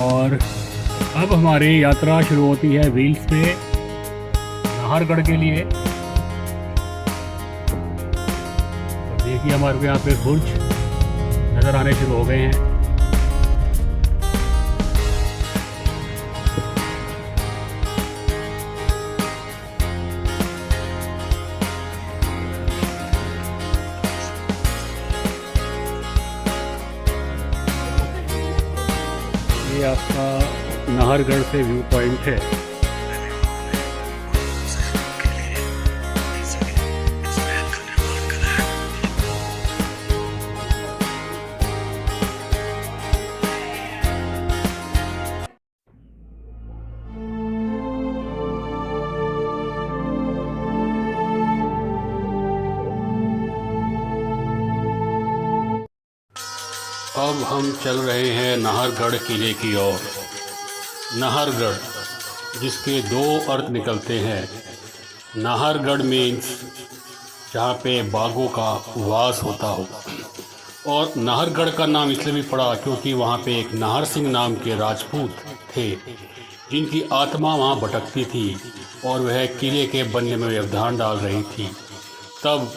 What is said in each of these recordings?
और अब हमारी यात्रा शुरू होती है व्हील्स पे नाहरगढ़ के लिए। तो देखिए हमारे को यहाँ पे बुर्ज नज़र आने शुरू हो गए हैं। ये आपका नाहरगढ़ से व्यू पॉइंट है। अब हम चल रहे हैं नाहरगढ़ किले की ओर। नाहरगढ़ जिसके दो अर्थ निकलते हैं। नाहरगढ़ मीन्स जहाँ पे बाघों का वास होता हो, और नाहरगढ़ का नाम इसलिए भी पड़ा क्योंकि वहाँ पे एक नाहर सिंह नाम के राजपूत थे जिनकी आत्मा वहाँ भटकती थी और वह किले के बनने में व्यवधान डाल रही थी। तब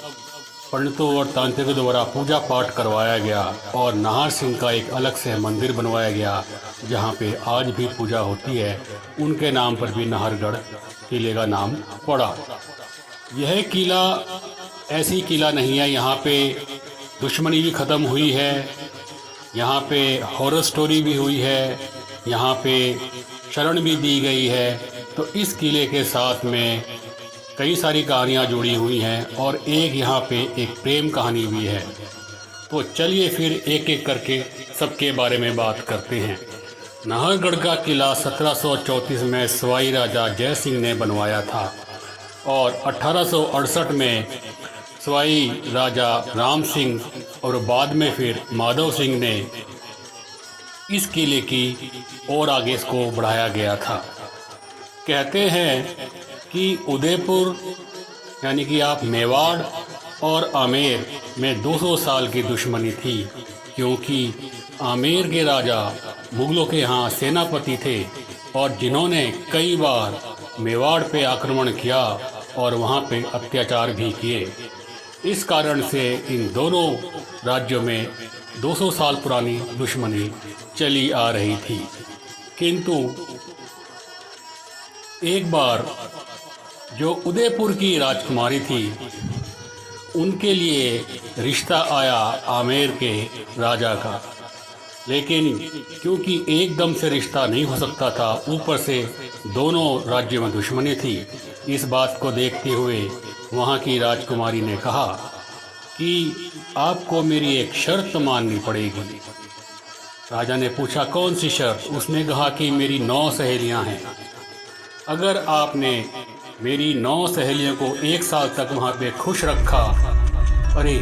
पंडितों और तांत्रिकों द्वारा पूजा पाठ करवाया गया और नाहर सिंह का एक अलग से मंदिर बनवाया गया जहाँ पे आज भी पूजा होती है। उनके नाम पर भी नाहरगढ़ किले का नाम पड़ा। यह किला ऐसी किला नहीं है, यहाँ पे दुश्मनी भी ख़त्म हुई है, यहाँ पे हॉरर स्टोरी भी हुई है, यहाँ पे शरण भी दी गई है। तो इस किले के साथ में कई सारी कहानियाँ जुड़ी हुई हैं और एक यहाँ पे एक प्रेम कहानी भी है। तो चलिए फिर एक एक करके सबके बारे में बात करते हैं। नाहरगढ़ का किला 1734 में सवाई राजा जय सिंह ने बनवाया था और 1868 में सवाई राजा राम सिंह और बाद में फिर माधव सिंह ने इस किले की और आगे इसको बढ़ाया गया था। कहते हैं कि उदयपुर यानी कि आप मेवाड़ और आमेर में 200 साल की दुश्मनी थी, क्योंकि आमेर के राजा मुगलों के यहाँ सेनापति थे और जिन्होंने कई बार मेवाड़ पे आक्रमण किया और वहाँ पे अत्याचार भी किए। इस कारण से इन दोनों राज्यों में 200 साल पुरानी दुश्मनी चली आ रही थी। किंतु एक बार जो उदयपुर की राजकुमारी थी उनके लिए रिश्ता आया आमेर के राजा का, लेकिन क्योंकि एकदम से रिश्ता नहीं हो सकता था, ऊपर से दोनों राज्यों में दुश्मनी थी, इस बात को देखते हुए वहाँ की राजकुमारी ने कहा कि आपको मेरी एक शर्त माननी पड़ेगी। राजा ने पूछा कौन सी शर्त? उसने कहा कि मेरी 9 सहेलियाँ हैं, अगर आपने मेरी 9 सहेलियों को 1 साल तक वहाँ पे खुश रखा। अरे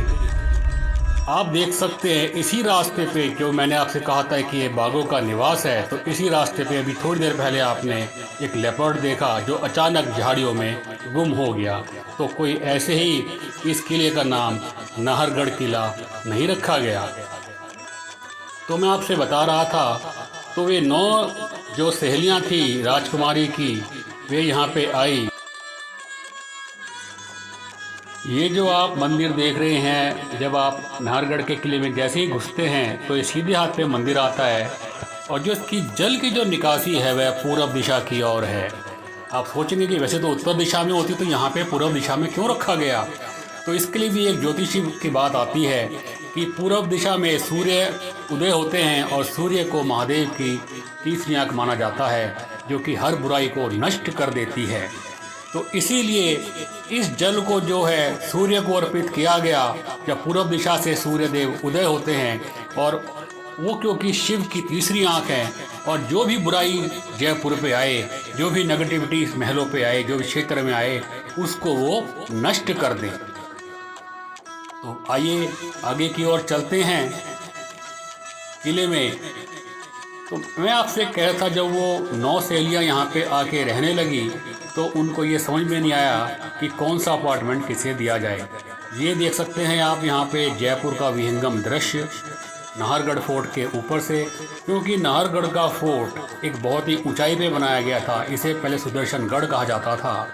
आप देख सकते हैं इसी रास्ते पे जो मैंने आपसे कहा था कि ये बाघों का निवास है, तो इसी रास्ते पे अभी थोड़ी देर पहले आपने एक लेपर्ड देखा जो अचानक झाड़ियों में गुम हो गया। तो कोई ऐसे ही इस किले का नाम नाहरगढ़ किला नहीं रखा गया। तो मैं आपसे बता रहा था, तो वे 9 जो सहेलियाँ थी राजकुमारी की, वे यहाँ पे आई। ये जो आप मंदिर देख रहे हैं, जब आप नाहरगढ़ के किले में जैसे ही घुसते हैं तो ये सीधे हाथ पे मंदिर आता है और जो इसकी जल की जो निकासी है वह पूर्व दिशा की ओर है। आप सोचेंगे कि वैसे तो उत्तर दिशा में होती, तो यहाँ पे पूर्व दिशा में क्यों रखा गया? तो इसके लिए भी एक ज्योतिषी की बात आती है कि पूर्व दिशा में सूर्य उदय होते हैं और सूर्य को महादेव की तीसरी आँख माना जाता है जो कि हर बुराई को नष्ट कर देती है। तो इसीलिए इस जल को जो है सूर्य को अर्पित किया गया जब पूर्व दिशा से सूर्य देव उदय होते हैं, और वो क्योंकि शिव की तीसरी आंख है और जो भी बुराई जयपुर पे आए, जो भी नेगेटिविटी महलों पे आए, जो भी क्षेत्र में आए, उसको वो नष्ट कर दें। तो आइए आगे की ओर चलते हैं किले में। तो मैं आपसे कह रहा था, जब वो 9 सहेलियाँ यहाँ पे आके रहने लगी तो उनको ये समझ में नहीं आया कि कौन सा अपार्टमेंट किसे दिया जाए। ये देख सकते हैं आप यहाँ पे जयपुर का विहंगम दृश्य। नाहरगढ़ फोर्ट के ऊपर से, क्योंकि नाहरगढ़ का फोर्ट एक बहुत ही ऊंचाई पे बनाया गया था। इसे पहले सुदर्शनगढ़ कहा जाता था।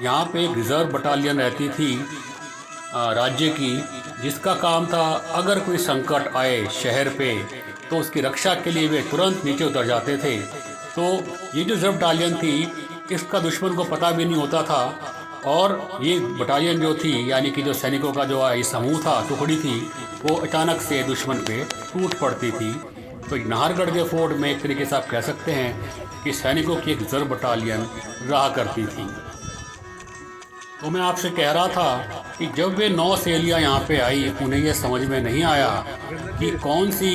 यहाँ पे एक रिजर्व बटालियन रहती थी राज्य की, जिसका काम था अगर कोई संकट आए शहर पे तो उसकी रक्षा के लिए वे तुरंत नीचे उतर जाते थे। तो ये जो रिजर्व बटालियन थी, इसका दुश्मन को पता भी नहीं होता था, और ये बटालियन जो थी, यानी कि जो सैनिकों का जो ये समूह था, टुकड़ी थी, वो अचानक से दुश्मन पे टूट पड़ती थी। तो नाहरगढ़ के फोर्ट में एक तरीके से आप कह सकते हैं कि सैनिकों की एक रिजर्व बटालियन रहा करती थी। तो मैं आपसे कह रहा था कि जब वे 9 सहेलियाँ यहाँ पे आई, उन्हें ये समझ में नहीं आया कि कौन सी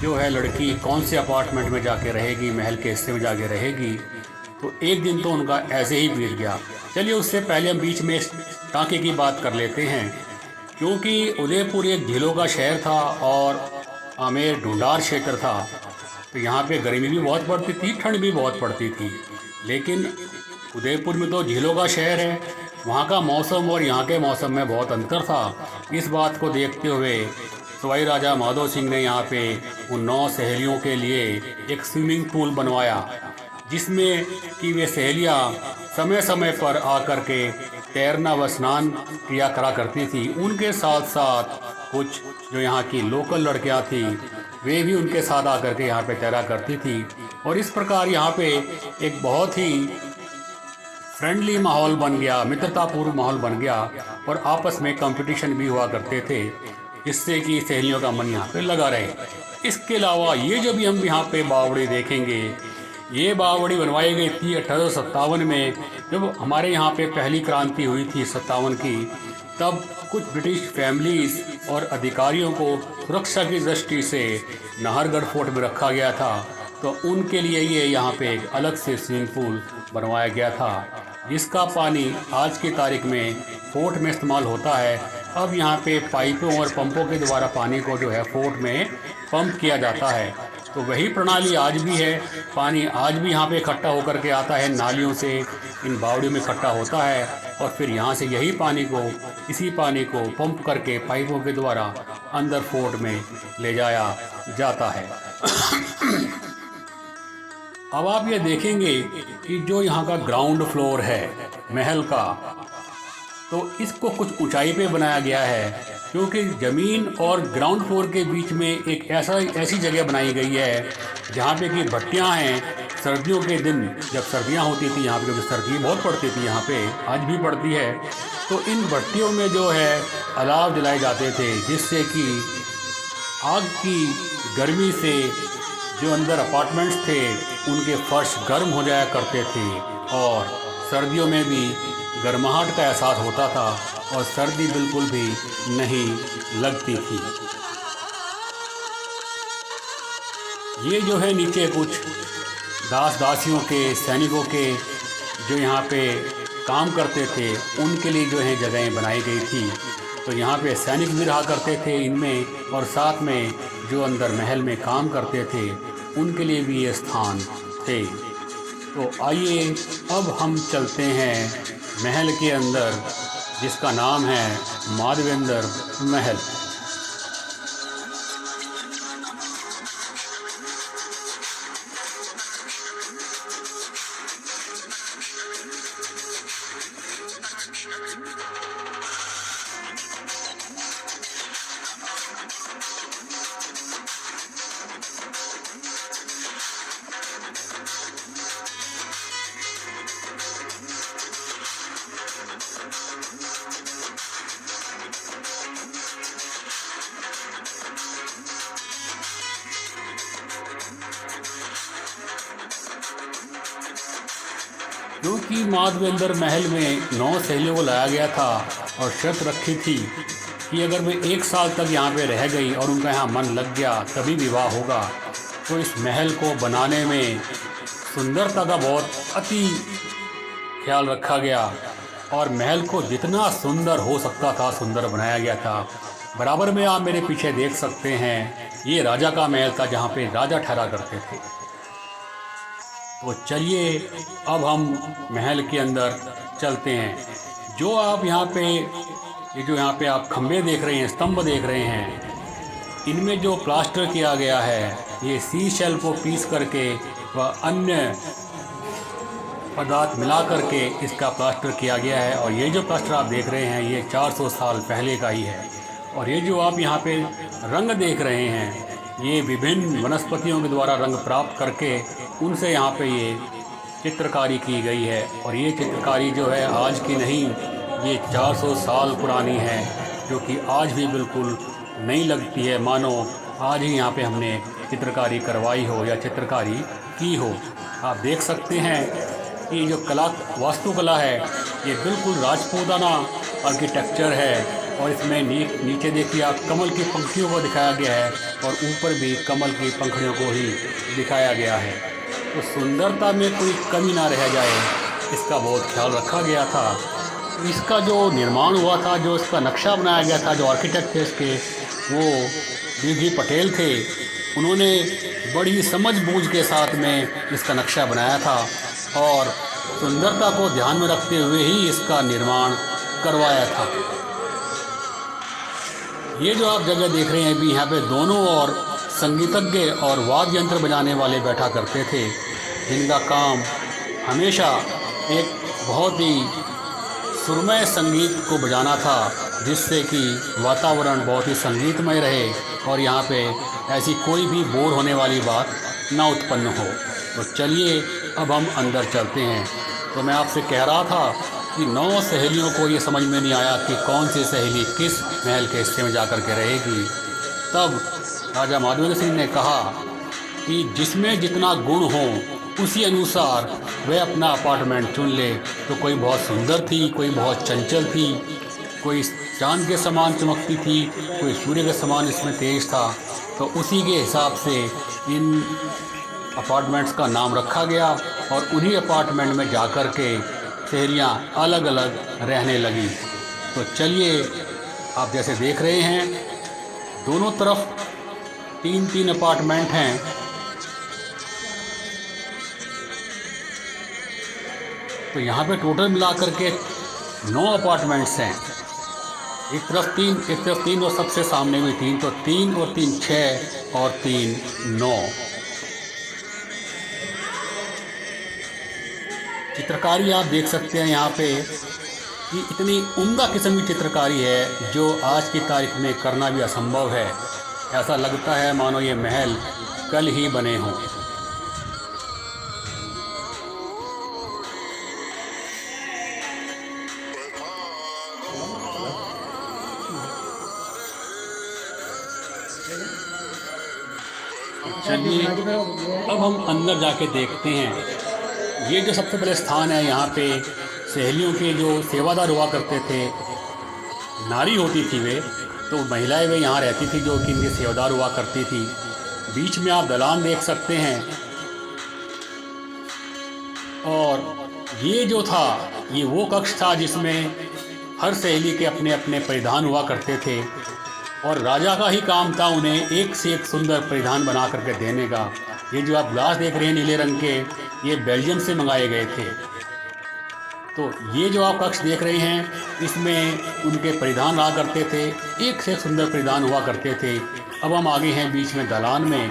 जो है लड़की कौन से अपार्टमेंट में जाके रहेगी, महल के हिस्से में जाके रहेगी। तो एक दिन तो उनका ऐसे ही बीत गया। चलिए उससे पहले हम बीच में टाँके की बात कर लेते हैं, क्योंकि उदयपुर एक झीलों का शहर था और आमेर ढूंढार क्षेत्र था। तो यहाँ पे गर्मी भी बहुत पड़ती थी, ठंड भी बहुत पड़ती थी। लेकिन उदयपुर में तो झीलों का शहर है, वहाँ का मौसम और यहाँ के मौसम में बहुत अंतर था। इस बात को देखते हुए सवाई राजा माधो सिंह ने यहाँ पे उन 9 सहेलियों के लिए एक स्विमिंग पूल बनवाया, जिसमें कि वे सहेलियाँ समय समय पर आकर के तैरना व स्नान किया करा करती थी। उनके साथ साथ कुछ जो यहाँ की लोकल लड़कियाँ थी, वे भी उनके साथ आकर के यहाँ पे तैरा करती थी। और इस प्रकार यहाँ पे एक बहुत ही फ्रेंडली माहौल बन गया, मित्रतापूर्ण माहौल बन गया, और आपस में कंपटीशन भी हुआ करते थे, जिससे कि सहेलियों का मन यहाँ पे लगा रहे। इसके अलावा ये जो भी हम यहाँ पे बावड़ी देखेंगे, ये बावड़ी बनवाई गई थी 1857 में, जब हमारे यहाँ पे पहली क्रांति हुई थी 57 की। तब कुछ ब्रिटिश फैमिलीज और अधिकारियों को सुरक्षा की दृष्टि से नाहरगढ़ फोर्ट में रखा गया था। तो उनके लिए ये यहाँ पे एक अलग से स्विमिंग पूल बनवाया गया था, जिसका पानी आज की तारीख में फोर्ट में इस्तेमाल होता है। अब यहाँ पे पाइपों और पंपों के द्वारा पानी को जो है फोर्ट में पंप किया जाता है। तो वही प्रणाली आज भी है। पानी आज भी यहाँ पे इकट्ठा होकर के आता है, नालियों से इन बावड़ियों में इकट्ठा होता है, और फिर यहाँ से यही पानी को, इसी पानी को पंप करके पाइपों के द्वारा अंदर फोर्ट में ले जाया जाता है। अब आप ये देखेंगे कि जो यहाँ का ग्राउंड फ्लोर है महल का, तो इसको कुछ ऊंचाई पे बनाया गया है, क्योंकि ज़मीन और ग्राउंड फ्लोर के बीच में एक ऐसी जगह बनाई गई है जहाँ पे कि भट्टियाँ हैं। सर्दियों के दिन जब सर्दियाँ होती थी यहाँ पे, क्योंकि सर्दी बहुत पड़ती थी यहाँ पे, आज भी पड़ती है, तो इन भट्टियों में जो है अलाव जलाए जाते थे, जिससे कि आग की गर्मी से जो अंदर अपार्टमेंट्स थे उनके फर्श गर्म हो जाया करते थे, और सर्दियों में भी गर्माहट का एहसास होता था और सर्दी बिल्कुल भी नहीं लगती थी। ये जो है नीचे कुछ दास दासियों के, सैनिकों के जो यहाँ पे काम करते थे, उनके लिए जो है जगहें बनाई गई थी। तो यहाँ पे सैनिक भी रहा करते थे इनमें, और साथ में जो अंदर महल में काम करते थे उनके लिए भी ये स्थान थे। तो आइए अब हम चलते हैं महल के अंदर, जिसका नाम है माधवेंद्र महल। क्योंकि माधवेंद्र महल में 9 सहेलियों को लाया गया था और शर्त रखी थी कि अगर वे 1 साल तक यहाँ पे रह गई और उनका यहाँ मन लग गया तभी विवाह होगा। तो इस महल को बनाने में सुंदरता का बहुत अति ख्याल रखा गया, और महल को जितना सुंदर हो सकता था सुंदर बनाया गया था। बराबर में आप मेरे पीछे देख सकते हैं, ये राजा का महल था जहाँ पे राजा ठहरा करते थे। तो चलिए अब हम महल के अंदर चलते हैं। जो आप यहाँ पे, ये जो यहाँ पे आप खंभे देख रहे हैं, स्तंभ देख रहे हैं, इनमें जो प्लास्टर किया गया है ये सी शेल को पीस करके व अन्य पदार्थ मिला करके इसका प्लास्टर किया गया है। और ये जो प्लास्टर आप देख रहे हैं ये 400 साल पहले का ही है। और ये जो आप यहाँ पे रंग देख रहे हैं ये विभिन्न वनस्पतियों के द्वारा रंग प्राप्त करके उनसे यहाँ पे ये चित्रकारी की गई है। और ये चित्रकारी जो है आज की नहीं, ये 400 साल पुरानी है, जो कि आज भी बिल्कुल नई लगती है, मानो आज ही यहाँ पे हमने चित्रकारी करवाई हो या चित्रकारी की हो। आप देख सकते हैं कि जो वास्तुकला है ये बिल्कुल राजपूताना आर्किटेक्चर है। और इसमें नीचे देखिए आप कमल की पंखुड़ियों को दिखाया गया है और ऊपर भी कमल की पंखुड़ियों को ही दिखाया गया है। तो सुंदरता में कोई कमी ना रह जाए इसका बहुत ख्याल रखा गया था। इसका जो निर्माण हुआ था, जो इसका नक्शा बनाया गया था, जो आर्किटेक्ट थे इसके वो डी पटेल थे। उन्होंने बड़ी समझबूझ के साथ में इसका नक्शा बनाया था और सुंदरता को ध्यान में रखते हुए ही इसका निर्माण करवाया था। ये जो आप जगह देख रहे हैं भी, यहाँ पे दोनों ओर संगीतज्ञ और वाद्य यंत्र बजाने वाले बैठा करते थे, जिनका काम हमेशा एक बहुत ही सुरमय संगीत को बजाना था, जिससे कि वातावरण बहुत ही संगीतमय रहे और यहाँ पे ऐसी कोई भी बोर होने वाली बात ना उत्पन्न हो। तो चलिए अब हम अंदर चलते हैं। तो मैं आपसे कह रहा था कि 9 सहेलियों को ये समझ में नहीं आया कि कौन सी सहेली किस महल के हिस्से में जाकर के रहेगी। तब राजा माधवेंद्र सिंह ने कहा कि जिसमें जितना गुण हो उसी अनुसार वह अपना अपार्टमेंट चुन ले। तो कोई बहुत सुंदर थी, कोई बहुत चंचल थी, कोई चांद के समान चमकती थी, कोई सूर्य के समान इसमें तेज था। तो उसी के हिसाब से इन अपार्टमेंट्स का नाम रखा गया और उन्हीं अपार्टमेंट में जाकर के सहेलियाँ अलग अलग रहने लगी। तो चलिए आप जैसे देख रहे हैं दोनों तरफ 3-3 अपार्टमेंट हैं। तो यहाँ पे टोटल मिला करके 9 अपार्टमेंट्स हैं। एक तरफ 3 और सबसे सामने भी 3, तो 3 और 3 6 और 3 9। चित्रकारी आप देख सकते हैं यहाँ पे कि इतनी उम्दा किस्म की चित्रकारी है जो आज की तारीख में करना भी असंभव है। ऐसा लगता है मानो ये महल कल ही बने हों। चलिए अब हम अंदर जाके देखते हैं। ये जो सबसे पहले स्थान है, यहाँ पे सहेलियों के जो सेवादार हुआ करते थे, नारी होती थी वे, तो महिलाएं वे यहाँ रहती थी जो कि इनके सेवादार हुआ करती थी। बीच में आप दलान देख सकते हैं। और ये जो था ये वो कक्ष था जिसमें हर सहेली के अपने अपने परिधान हुआ करते थे और राजा का ही काम था उन्हें एक से एक सुंदर परिधान बना करके देने का। ये जो आप ग्लास देख रहे हैं नीले रंग के, ये बेल्जियम से मंगाए गए थे। तो ये जो आप कक्ष देख रहे हैं इसमें उनके परिधान रहा करते थे, एक से एक सुंदर परिधान हुआ करते थे। अब हम आगे हैं बीच में दलान में।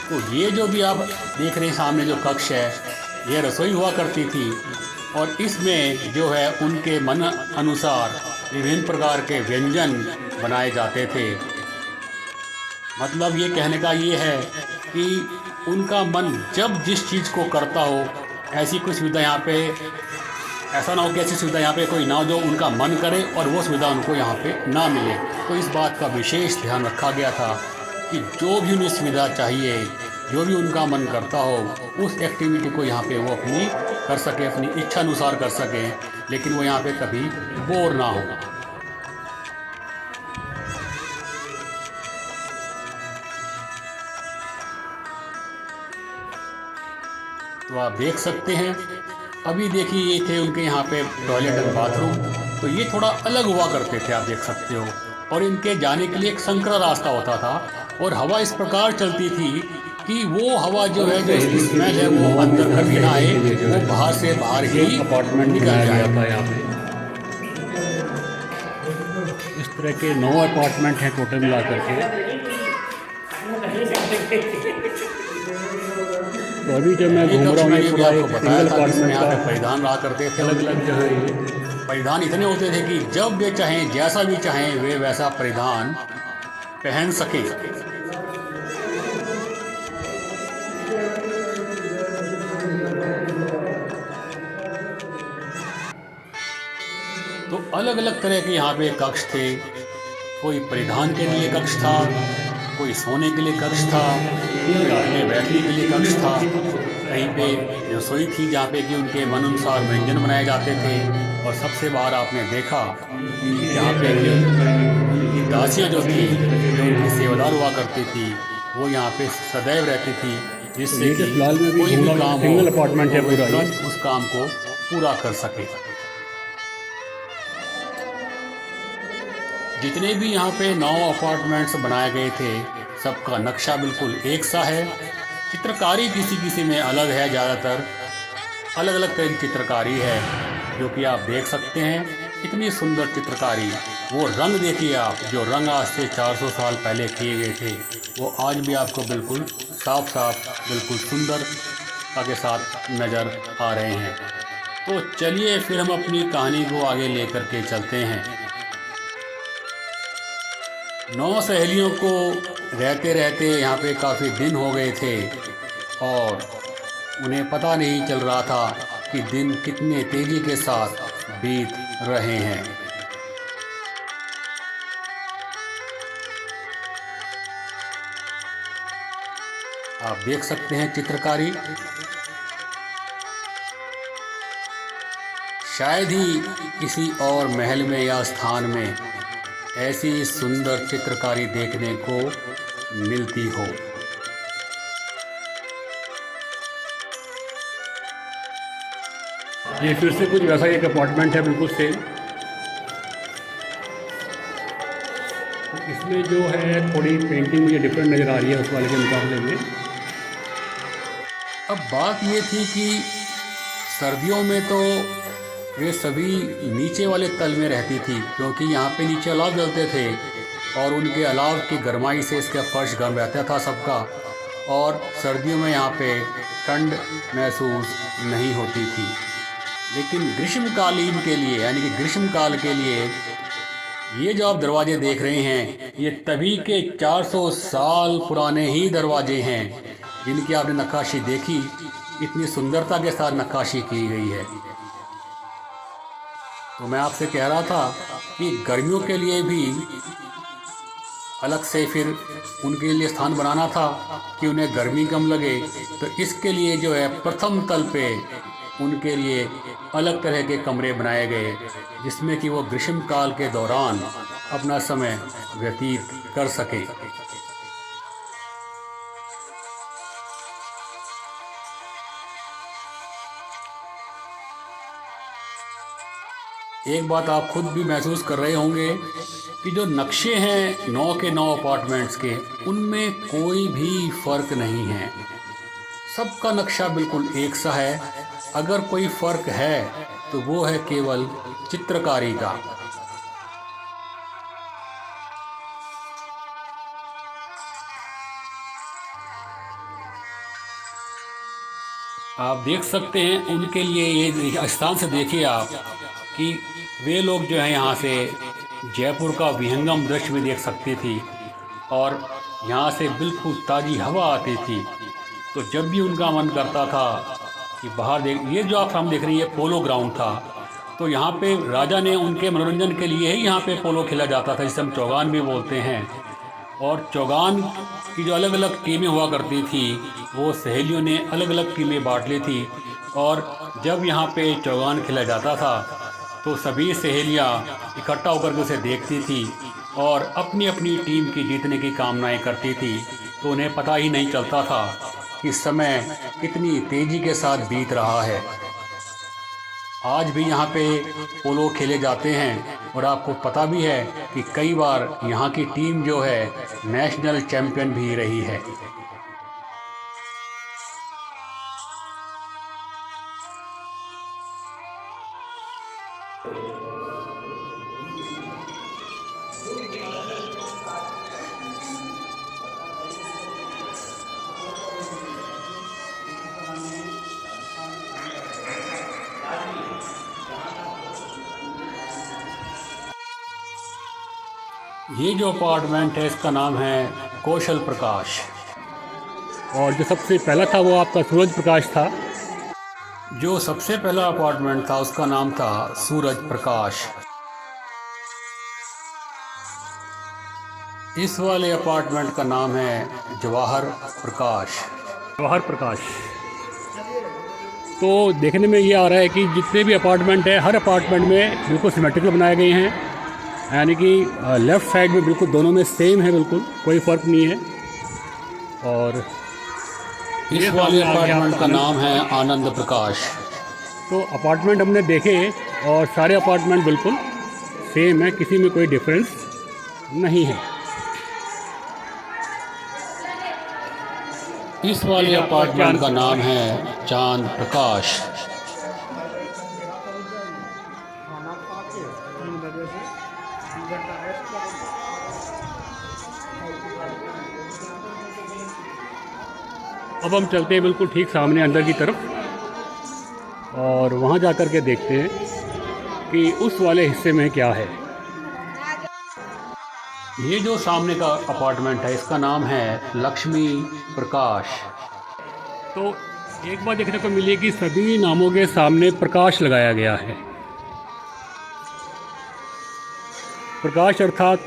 तो ये जो भी आप देख रहे हैं सामने जो कक्ष है, यह रसोई हुआ करती थी और इसमें जो है उनके मन अनुसार विभिन्न प्रकार के व्यंजन बनाए जाते थे। मतलब ये कहने का ये है कि उनका मन जब जिस चीज़ को करता हो, ऐसी कोई सुविधा यहाँ पे, ऐसा ना हो कि ऐसी सुविधा यहाँ पे कोई ना हो जो उनका मन करे और वो सुविधा उनको यहाँ पे ना मिले। तो इस बात का विशेष ध्यान रखा गया था कि जो भी उन्हें सुविधा चाहिए, जो भी उनका मन करता हो, उस एक्टिविटी को यहाँ पे वो अपनी कर सके, अपनी इच्छा अनुसार कर सके, लेकिन वो यहाँ पे कभी बोर ना हो। तो आप देख सकते हैं, अभी देखिए ये थे उनके यहाँ पे टॉयलेट और बाथरूम। तो ये थोड़ा अलग हुआ करते थे, आप देख सकते हो। और इनके जाने के लिए एक संकरा रास्ता होता था और हवा इस प्रकार चलती थी कि वो हवा जो है, जो स्मेल है, वो अंदर कभी ना आए, वो बाहर से बाहर ही अपार्टमेंट निकल जाया था। यहाँ पे इस तरह के 9 अपार्टमेंट हैं टोटल मिला करके। तो अभी जब मैं घूम रहा हूँ ये पूरा एक सिंगल अपार्टमेंट यहाँ पे का परिधान रहा करते थे। अलग अलग जो है ये परिधान इतने होते थे कि जब वे चाहें, जैसा भी चाहें, वे वैसा परिधान पहन सकें। तो अलग अलग तरह के यहाँ पे कक्ष थे। कोई परिधान के लिए कक्ष था, कोई सोने के लिए कक्ष था, कोई उठने बैठने के लिए कक्ष था, कहीं पे रसोई थी जहाँ पे कि उनके मन अनुसार व्यंजन बनाए जाते थे। और सबसे बाहर आपने देखा कि जहाँ पे कि उनकी दासियाँ जो थी, जो उनकी सेवादार हुआ करती थी, वो यहाँ पे सदैव रहती थी, जिससे ये जो कि फिलहाल में अभी कोई घूम भी रहा हूँ काम हो सिंगल अपार्टमेंट है तो वे पूरा ये। तुरंत उस काम को पूरा कर सके। जितने भी यहाँ पे 9 अपार्टमेंट्स बनाए गए थे, सबका नक्शा बिल्कुल एक सा है। चित्रकारी किसी किसी में अलग है, ज़्यादातर अलग अलग तरह की चित्रकारी है, जो कि आप देख सकते हैं। इतनी सुंदर चित्रकारी। वो रंग देखिए आप, जो रंग आज से 400 साल पहले किए गए थे, वो आज भी आपको बिल्कुल साफ साफ, बिल्कुल सुंदरता के साथ नज़र आ रहे हैं। तो चलिए फिर हम अपनी कहानी को आगे लेकर के चलते हैं। 9 सहेलियों को रहते रहते यहाँ पे काफ़ी दिन हो गए थे और उन्हें पता नहीं चल रहा था कि दिन कितने तेजी के साथ बीत रहे हैं। आप देख सकते हैं चित्रकारी। शायद ही किसी और महल में या स्थान में ऐसी सुंदर चित्रकारी देखने को मिलती हो। ये फिर से कुछ वैसा एक अपार्टमेंट है बिल्कुल सेम। तो इसमें जो है थोड़ी पेंटिंग मुझे डिफरेंट नज़र आ रही है उस वाले के मुकाबले में। अब बात ये थी कि सर्दियों में तो वे सभी नीचे वाले तल में रहती थी, क्योंकि यहाँ पे नीचे अलाव जलते थे और उनके अलाव की गर्माई से इसका फर्श गर्म रहता था सबका, और सर्दियों में यहाँ पे ठंड महसूस नहीं होती थी। लेकिन ग्रीष्मकालीन के लिए, यानी कि ग्रीष्मकाल के लिए, ये जो आप दरवाजे देख रहे हैं, ये तभी के 400 साल पुराने ही दरवाजे हैं, जिनकी आपने नक्काशी देखी। इतनी सुंदरता के साथ नक्काशी की गई है। तो मैं आपसे कह रहा था कि गर्मियों के लिए भी अलग से फिर उनके लिए स्थान बनाना था कि उन्हें गर्मी कम लगे। तो इसके लिए जो है प्रथम तल पे उनके लिए अलग तरह के कमरे बनाए गए, जिसमें कि वो ग्रीष्मकाल के दौरान अपना समय व्यतीत कर सकें। एक बात आप खुद भी महसूस कर रहे होंगे कि जो नक्शे हैं 9 के 9 अपार्टमेंट्स के, उनमें कोई भी फर्क नहीं है। सबका नक्शा बिल्कुल एक सा है। अगर कोई फर्क है तो वो है केवल चित्रकारी का। आप देख सकते हैं उनके लिए, ये स्थान से देखिए आप कि वे लोग जो है यहाँ से जयपुर का विहंगम दृश्य भी देख सकती थी और यहाँ से बिल्कुल ताज़ी हवा आती थी। तो जब भी उनका मन करता था कि बाहर देख, ये जो आप हम देख रही है पोलो ग्राउंड था, तो यहाँ पे राजा ने उनके मनोरंजन के लिए ही यहाँ पे पोलो खेला जाता था, जिसे हम चौगान भी बोलते हैं। और चौगान की जो अलग अलग टीमें हुआ करती थी, वो सहेलियों ने अलग अलग टीमें बांट ली थी। और जब यहाँ पे चौगान खेला जाता था तो सभी सहेलियाँ इकट्ठा होकर के उसे देखती थी और अपनी अपनी टीम की जीतने की कामनाएं करती थी। तो उन्हें पता ही नहीं चलता था कि समय कितनी तेज़ी के साथ बीत रहा है। आज भी यहाँ पे पोलो खेले जाते हैं और आपको पता भी है कि कई बार यहाँ की टीम जो है नेशनल चैंपियन भी रही है। ये जो अपार्टमेंट है इसका नाम है कौशल प्रकाश। और जो सबसे पहला था वो आपका सूरज प्रकाश था। जो सबसे पहला अपार्टमेंट था उसका नाम था सूरज प्रकाश। इस वाले अपार्टमेंट का नाम है जवाहर प्रकाश। जवाहर प्रकाश। तो देखने में ये आ रहा है कि जितने भी अपार्टमेंट है हर अपार्टमेंट में बिल्कुल सिमेट्रिकल बनाए गए हैं, यानी कि लेफ़्ट साइड में बिल्कुल दोनों में सेम है, बिल्कुल कोई फ़र्क नहीं है। और इस वाले अपार्टमेंट का नाम है आनंद प्रकाश। तो अपार्टमेंट हमने देखे और सारे अपार्टमेंट बिल्कुल सेम है, किसी में कोई डिफरेंस नहीं है। इस वाले अपार्टमेंट का नाम है चांद प्रकाश। अब हम चलते हैं बिल्कुल ठीक सामने अंदर की तरफ और वहाँ जा कर के देखते हैं कि उस वाले हिस्से में क्या है। ये जो सामने का अपार्टमेंट है इसका नाम है लक्ष्मी प्रकाश। तो एक बात देखने को मिली कि सभी नामों के सामने प्रकाश लगाया गया है। प्रकाश अर्थात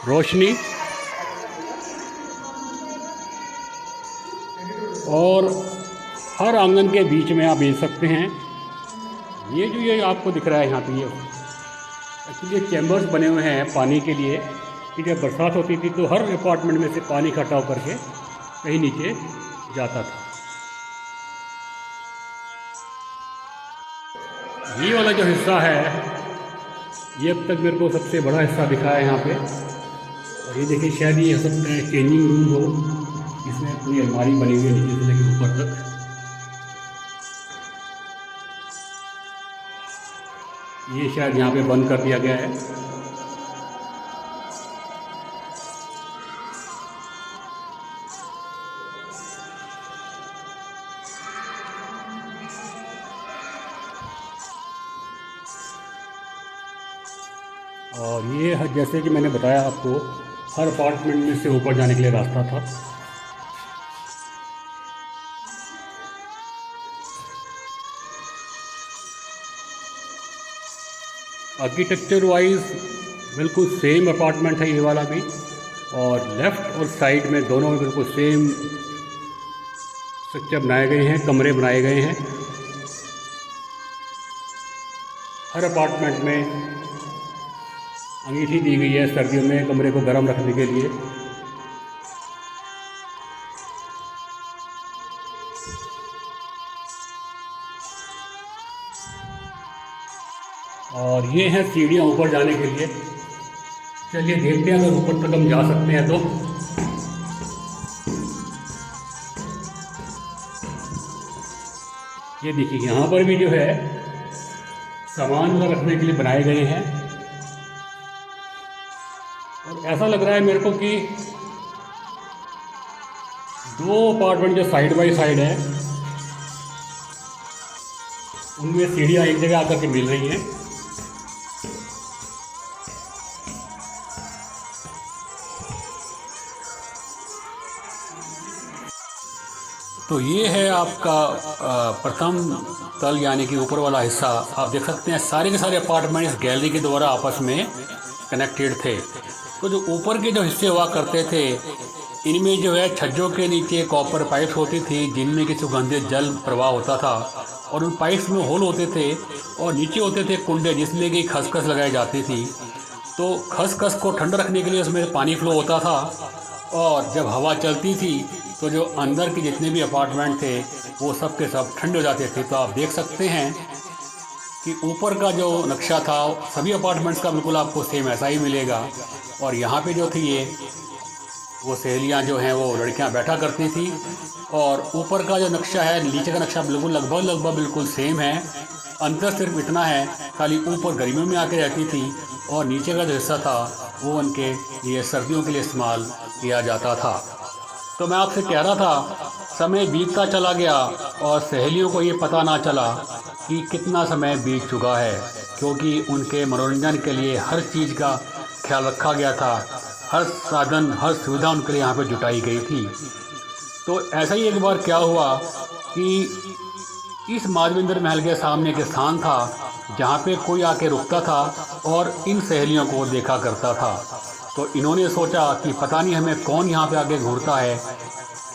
रोशनी। और हर आंगन के बीच में आप देख सकते हैं ये आपको दिख रहा है यहाँ पे, ये एक्चुअली चैम्बर्स बने हुए हैं पानी के लिए कि जब बरसात होती थी तो हर अपार्टमेंट में से पानी इकट्ठा होकर के कहीं नीचे जाता था। ये वाला जो हिस्सा है ये अब तक मेरे को सबसे बड़ा हिस्सा दिखा है यहाँ पे। और ये देखिए शायद ये हो सकता है चेंजिंग रूम हो, इसमें पूरी अलमारी बनी हुई है नीचे से लेकर ऊपर तक। ये शायद यहाँ पे बंद कर दिया गया है। और ये जैसे कि मैंने बताया आपको हर अपार्टमेंट में से ऊपर जाने के लिए रास्ता था। आर्किटेक्चर वाइज बिल्कुल सेम अपार्टमेंट है ये वाला भी, और लेफ़्ट और साइड में दोनों में बिल्कुल सेम स्ट्रक्चर बनाए गए हैं, कमरे बनाए गए हैं। हर अपार्टमेंट में अंगीठी दी गई है सर्दियों में कमरे को गर्म रखने के लिए। और ये हैं सीढ़ियाँ ऊपर जाने के लिए। चलिए देखते हैं अगर ऊपर तक हम जा सकते हैं तो। ये देखिए यहाँ पर भी जो है सामान रखने के लिए बनाए गए हैं। और ऐसा लग रहा है मेरे को कि दो अपार्टमेंट जो साइड बाय साइड है उनमें सीढ़ियाँ एक जगह आकर के मिल रही हैं। तो ये है आपका प्रथम तल यानी कि ऊपर वाला हिस्सा। आप देख सकते हैं सारे के सारे अपार्टमेंट इस गैलरी के द्वारा आपस में कनेक्टेड थे। तो जो ऊपर के जो हिस्से हुआ करते थे इनमें जो है छज्जों के नीचे कॉपर पाइप्स होती थी जिनमें कि सुगंधित जल प्रवाह होता था, और उन पाइप्स में होल होते थे और नीचे होते थे कुंडे जिसमें कि खसखस लगाई जाती थी। तो खसखस को ठंडा रखने के लिए उसमें पानी फ्लो होता था, और जब हवा चलती थी तो जो अंदर के जितने भी अपार्टमेंट थे वो सब के सब ठंडे हो जाते थे। तो आप देख सकते हैं कि ऊपर का जो नक्शा था सभी अपार्टमेंट्स का बिल्कुल आपको सेम ऐसा ही मिलेगा। और यहाँ पे जो थी ये वो सहेलियाँ जो हैं वो लड़कियाँ बैठा करती थी, और ऊपर का जो नक्शा है नीचे का नक्शा बिल्कुल लगभग बिल्कुल सेम है। अंतर सिर्फ इतना है खाली ऊपर गर्मियों में आके रहती थी और नीचे का जो हिस्सा था वो उनके लिए सर्दियों के लिए इस्तेमाल किया जाता था। तो मैं आपसे कह रहा था समय बीतता चला गया और सहेलियों को ये पता ना चला कि कितना समय बीत चुका है, क्योंकि उनके मनोरंजन के लिए हर चीज़ का ख्याल रखा गया था, हर साधन हर सुविधा उनके लिए यहाँ पे जुटाई गई थी। तो ऐसा ही एक बार क्या हुआ कि इस माधवेंद्र महल के सामने एक स्थान था जहाँ पे कोई आके रुकता था और इन सहेलियों को देखा करता था। तो इन्होंने सोचा कि पता नहीं हमें कौन यहाँ पे आके घूरता है।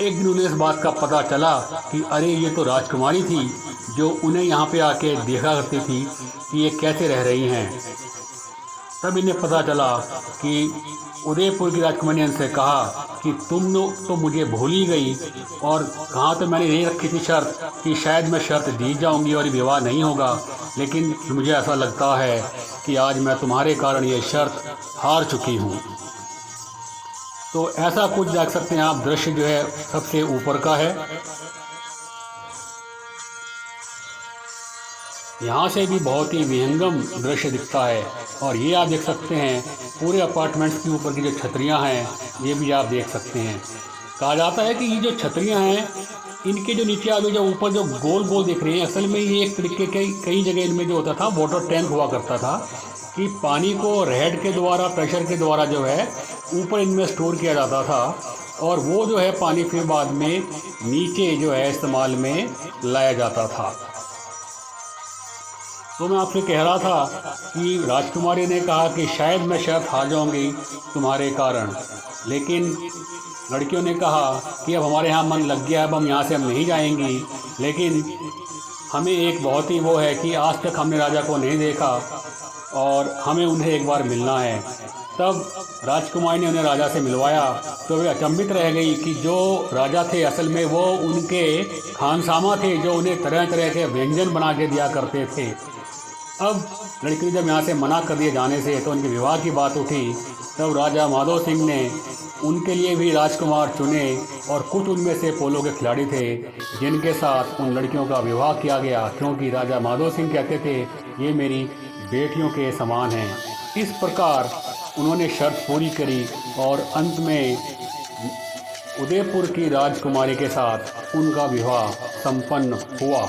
एक दिन उन्हें इस बात का पता चला कि अरे ये तो राजकुमारी थी जो उन्हें यहाँ पे आके देखा करती थी कि ये कैसे रह रही हैं। तब इन्हें पता चला कि उदयपुर की राजकुमारी ने इनसे कहा कि तुम तो मुझे भूल ही गई, और कहाँ तो मैंने यही रखी थी शर्त कि शायद मैं शर्त दी जाऊंगी और विवाह नहीं होगा, लेकिन मुझे ऐसा लगता है कि आज मैं तुम्हारे कारण ये शर्त हार चुकी हूँ। तो ऐसा कुछ देख सकते हैं आप, दृश्य जो है सबसे ऊपर का है। यहाँ से भी बहुत ही विहंगम दृश्य दिखता है, और ये आप देख सकते हैं पूरे अपार्टमेंट्स के ऊपर की जो छतरियाँ हैं ये भी आप देख सकते हैं। कहा जाता है कि ये जो छतरियाँ हैं इनके जो नीचे आगे जो ऊपर जो गोल गोल दिख रहे हैं, असल में ये एक तरीके के कई जगह इनमें जो होता था वाटर टैंक हुआ करता था कि पानी को रेड के द्वारा प्रेशर के द्वारा जो है ऊपर इनमें स्टोर किया जाता था, और वो जो है पानी फिर बाद में नीचे जो है इस्तेमाल में लाया जाता था। तो मैं आपसे कह रहा था कि राजकुमारी ने कहा कि शायद मैं शर्त हार जाऊंगी तुम्हारे कारण, लेकिन लड़कियों ने कहा कि अब हमारे यहाँ मन लग गया है, अब हम यहाँ से हम नहीं जाएंगी, लेकिन हमें एक बहुत ही वो है कि आज तक हमने राजा को नहीं देखा और हमें उन्हें एक बार मिलना है। तब राजकुमारी ने उन्हें राजा से मिलवाया तो वे अचंभित रह गई कि जो राजा थे असल में वो उनके खानसामा थे जो उन्हें तरह तरह के व्यंजन बना के दिया करते थे। अब लड़की ने जब यहाँ से मना कर दिए जाने से तो उनके विवाह की बात उठी, तब राजा माधो सिंह ने उनके लिए भी राजकुमार चुने, और कुछ उनमें से पोलो के खिलाड़ी थे जिनके साथ उन लड़कियों का विवाह किया गया, क्योंकि राजा माधो सिंह कहते थे ये मेरी बेटियों के समान हैं। इस प्रकार उन्होंने शर्त पूरी करी और अंत में उदयपुर की राजकुमारी के साथ उनका विवाह संपन्न हुआ।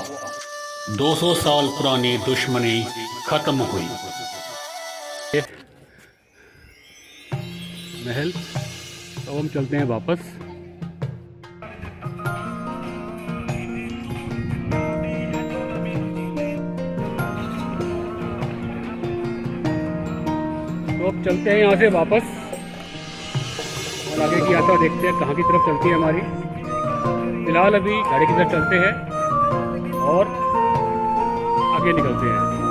200 साल पुरानी दुश्मनी खत्म हुई। महल, तो हम चलते हैं वापस। तो अब चलते हैं यहाँ से वापस और आगे की यात्रा देखते हैं कहाँ की तरफ चलती है हमारी। फिलहाल अभी गाड़ी की तरफ चलते हैं और आगे निकलते हैं।